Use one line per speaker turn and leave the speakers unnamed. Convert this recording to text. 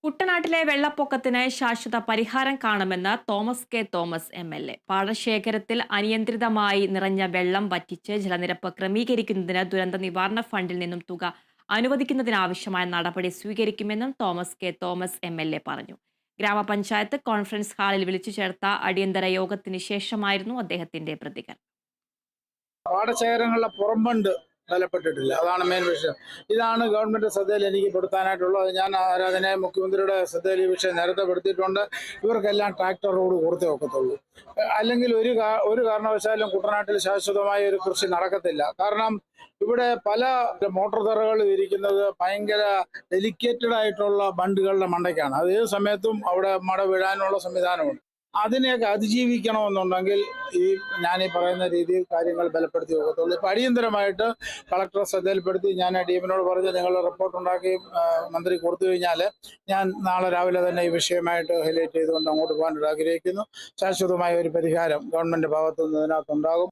കുട്ടനാട്ടിലെ വെള്ളപ്പൊക്കത്തിന് ശാശ്വത പരിഹാരം കാണുമെന്ന് തോമസ് കെ തോമസ് എം.എൽ.എ. പാടശേഖരത്തിൽ അനിയന്ത്രിതമായി നിറഞ്ഞ വെള്ളം വറ്റിച്ച് ജലനിരപ്പ് ക്രമീകരിക്കുന്നതിന് ദുരന്ത നിവാരണ ഫണ്ടിൽ നിന്നും തുക അനുവദിക്കുന്നതിനാവശ്യമായ നടപടി സ്വീകരിക്കുമെന്നും തോമസ് കെ തോമസ് എം.എൽ.എ. പറഞ്ഞു. ഗ്രാമപഞ്ചായത്ത് കോൺഫറൻസ് ഹാളിൽ വിളിച്ചു ചേർത്ത അടിയന്തര യോഗത്തിന് ശേഷമായിരുന്നു അദ്ദേഹത്തിന്റെ പ്രതികരണം.
പാടശേഖരങ്ങളിലെ പുറംബണ്ട് ബലപ്പെട്ടിട്ടില്ല. അതാണ് മെയിൻ വിഷയം. ഇതാണ് ഗവൺമെന്റ് ശ്രദ്ധയിൽ എനിക്ക് പെടുത്താനായിട്ടുള്ളത്. ഞാൻ അതിനെ മുഖ്യമന്ത്രിയുടെ ശ്രദ്ധയിൽ ഈ വിഷയം നേരത്തെ പെടുത്തിയിട്ടുണ്ട്. ഇവർക്കെല്ലാം ട്രാക്ടർ റോഡ് കൊടുത്തേ ഒക്കത്തുള്ളൂ. അല്ലെങ്കിൽ ഒരു കാരണവശാലും കുട്ടനാട്ടിൽ ശാശ്വതമായ ഒരു കൃഷി നടക്കത്തില്ല. കാരണം ഇവിടെ പല മോട്ടോർ തറകൾ ഇരിക്കുന്നത് ഭയങ്കര ഡെലിക്കേറ്റഡ് ആയിട്ടുള്ള ബണ്ടുകളുടെ മണ്ടയ്ക്കാണ്. അത് ഏത് സമയത്തും അവിടെ മട വീഴാനുള്ള സംവിധാനമുണ്ട്. അതിനെയൊക്കെ അതിജീവിക്കണമെന്നുണ്ടെങ്കിൽ ഞാനീ പറയുന്ന രീതിയിൽ കാര്യങ്ങൾ ബലപ്പെടുത്തി പോകത്തുള്ളൂ. ഇപ്പം അടിയന്തരമായിട്ട് കളക്ടറെ ശ്രദ്ധയിൽപ്പെടുത്തി ഞാൻ DMനോട് പറഞ്ഞ് നിങ്ങൾ റിപ്പോർട്ട് ഉണ്ടാക്കി മന്ത്രി കൊടുത്തു കഴിഞ്ഞാൽ ഞാൻ നാളെ രാവിലെ തന്നെ ഈ വിഷയമായിട്ട് ഹൈലൈറ്റ് ചെയ്തുകൊണ്ട് അങ്ങോട്ട് പോകാനായിട്ട് ആഗ്രഹിക്കുന്നു. ശാശ്വതമായ ഒരു പരിഹാരം ഗവൺമെന്റ് ഭാഗത്തു നിന്ന് ഇതിനകത്തുണ്ടാകും.